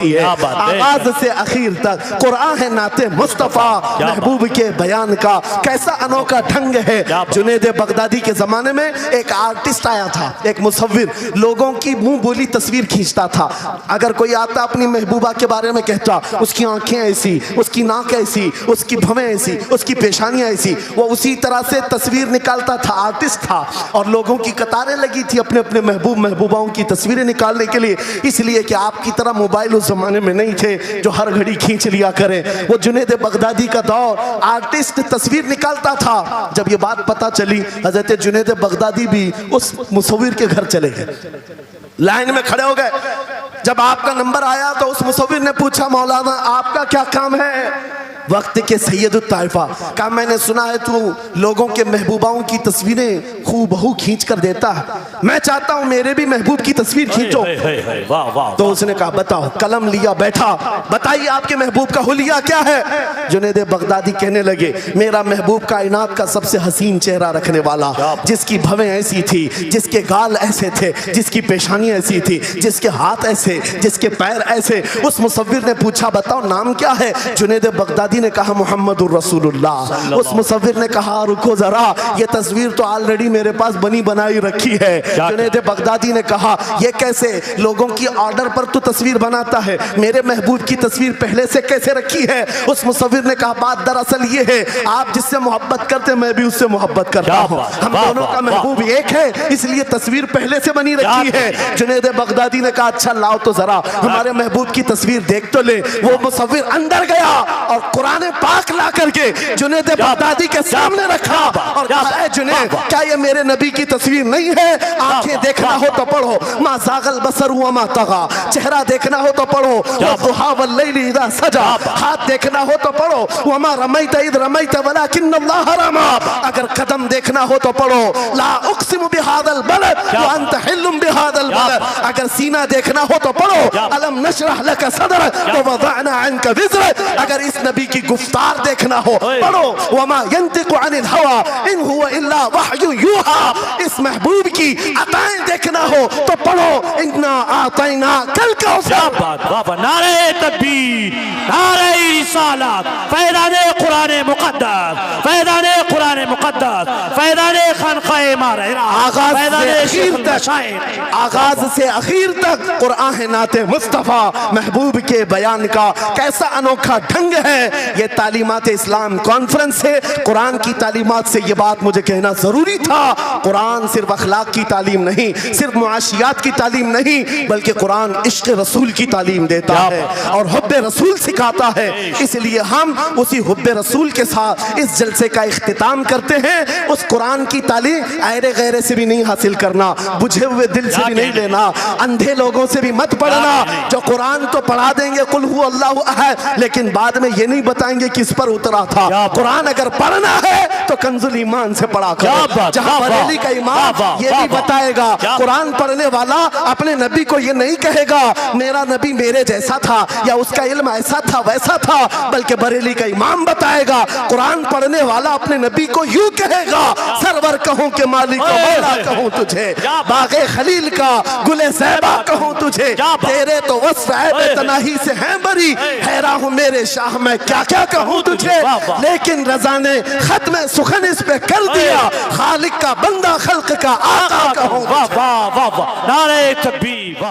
آغاز سے اخیر تک قرآن ہے نعت مصطفیٰ محبوب کے بیان کا کیسا انوکھا ڈھنگ ہے۔ جنید بغدادی کے زمانے میں ایک آرٹسٹ آیا تھا، ایک مصور، لوگوں کی منہ بولی تصویر کھینچتا تھا۔ اگر کوئی آتا اپنی محبوبہ کے بارے میں کہتا اس کی آنکھیں ایسی، اس کی ناک ایسی، اس کی بھویں ایسی، اس کی پیشانیاں ایسی، وہ اسی طرح سے تصویر نکالتا تھا، آرٹسٹ تھا، اور لوگوں کی قطاریں لگی تھی اپنے اپنے محبوباؤں کی تصویریں نکالنے کے لیے، اس لیے کہ آپ کی طرح موبائل اس زمانے میں نہیں تھے جو ہر گھڑی کھینچ لیا کریں۔ وہ جنید بغدادی کا دور، آرٹسٹ تصویر نکالتا تھا۔ جب یہ بات پتہ چلی، حضرت جنید بغدادی بھی اس مصور کے گھر چلے گئے، لائن میں کھڑے ہو گئے۔ جب آپ کا نمبر آیا تو اس مصور نے پوچھا مولانا آپ کا کیا کام ہے؟ وقت کے سید الطائفہ کہا میں نے سنا ہے تو لوگوں کے محبوباؤں کی تصویریں خوب بہو کھینچ کر دیتا ہے، میں چاہتا ہوں میرے بھی محبوب کی تصویر کھینچو۔ تو اس نے کہا بتاؤ، قلم لیا بیٹھا، بتائیے آپ کے محبوب کا حلیہ کیا ہے؟ جنید بغدادی کہنے لگے میرا محبوب کائنات کا سب سے حسین چہرہ رکھنے والا، جس کی بھویں ایسی تھی، جس کے گال ایسے تھے، جس کی پیشانی ایسی تھی، جس کے ہاتھ ایسے، جس کے پیر ایسے۔ اس مصور نے پوچھا بتاؤ نام کیا ہے؟ جنید بغدادی نے کہا محمد الرسول اللہ۔ اس مصور نے کہا رکو ذرا، یہ تصویر تو آلریڈی میرے پاس بنی بنائی رکھی ہے۔ جنید بغدادی نے کہا یہ کیسے؟ لوگوں کی آرڈر پر تو تصویر بناتا ہے، میرے محبوب کی تصویر پہلے سے کیسے رکھی ہے؟ اس مصور نے کہا بات دراصل یہ ہے آپ جس سے محبت کرتے میں بھی اس سے محبت کرتا ہوں، ہم دونوں کا محبوب ایک ہے، اس لیے تصویر پہلے سے بنی رکھی ہے۔ جنید بغدادی نے کہا اچھا لاؤ تو ذرا ہمارے محبوب کی تصویر دیکھ تو لے۔ وہ مصور اندر گیا اور قرآن پاک لا کر کے جنید بغدادی کے سامنے رکھا اور کہا اے جنید کیا یہ میرے نبی کی تصویر نہیں ہے؟ آنکھیں دیکھنا ہو تو پڑھو ما زاغ البصر وما طغى، چہرہ دیکھنا ہو تو پڑھو والضحى واللیل اذا سجى، ہاتھ دیکھنا ہو تو پڑھو وما رمیت اذ رمیت ولکن اللہ رمى، اگر قدم دیکھنا ہو تو پڑھو لا اقسم بهذا البلد وانت حل بهذا البلد، اگر سینہ دیکھنا ہو تو پڑھو الم نشرح لك صدرك ووضعنا عنك وزرك، اگر اس نبی کی گفتار دیکھنا ہو پڑھو وما ينطق عن الهوى ان هو الا وحي يوحى، اس محبوب کی عطائیں دیکھنا ہو تو پڑھو انا اعطیناک الکوثر۔ نعرہ تکبیر، نعرہ رسالت، فیضان قرآن مقدس، فیضان قرآن مقدس، فیضان خانقاہ امارہ، آغاز سے اخیر تک قرآن نعت مصطفیٰ محبوب کے بیان کا کیسا انوکھا ڈھنگ ہے۔ یہ تعلیمات اسلام کانفرنس ہے، قرآن کی تعلیمات سے یہ بات مجھے کہنا ضروری تھا۔ قرآن صرف اخلاق کی تعلیم نہیں، صرف معاشیات کی تعلیم نہیں، بلکہ قرآن عشق رسول کی تعلیم دیتا ہے اور حب رسول سکھاتا ہے۔ اس لیے ہم اسی حب رسول کے ساتھ اس جلسے کا اختتام کرتے ہیں۔ اس قرآن کی تعلیم ایرے غیرے سے بھی نہیں حاصل کرنا، بجھے ہوئے دل سے بھی نہیں لینا، اندھے لوگوں سے بھی مت پڑھنا جو قرآن تو پڑھا دیں گے قل هو اللہ احد، لیکن بعد میں یہ نہیں بتائیں گے کس پر اترا تھا۔ قرآن اگر پڑھنا ہے تو کنز الایمان سے پڑھا کرو، جہاں بریلی کا امام یہ بھی بتائے گا قرآن پڑھنے والا اپنے نبی کو یہ نہیں کہے گا میرا نبی میرے جیسا تھا یا اس کا علم ایسا تھا ویسا تھا، بلکہ بریلی کا امام بتائے گا قرآن پڑھنے والا اپنے نبی کو یوں کہے گا سرور کہوں کہ مالک و مولا کہوں تجھے، باغ خلیل کا گل زیبا کہوں تجھے، تیرے تو وصف عیب تناہی سے ہیں بری، حیران ہوں میرے شاہ میں کیا کیا کہوں تجھے، لیکن رضا نے ختم سخن اس پہ کر دیا خالق کا بندہ خلق کا آقا کہوں تجھے۔ نعرہ تکبیر،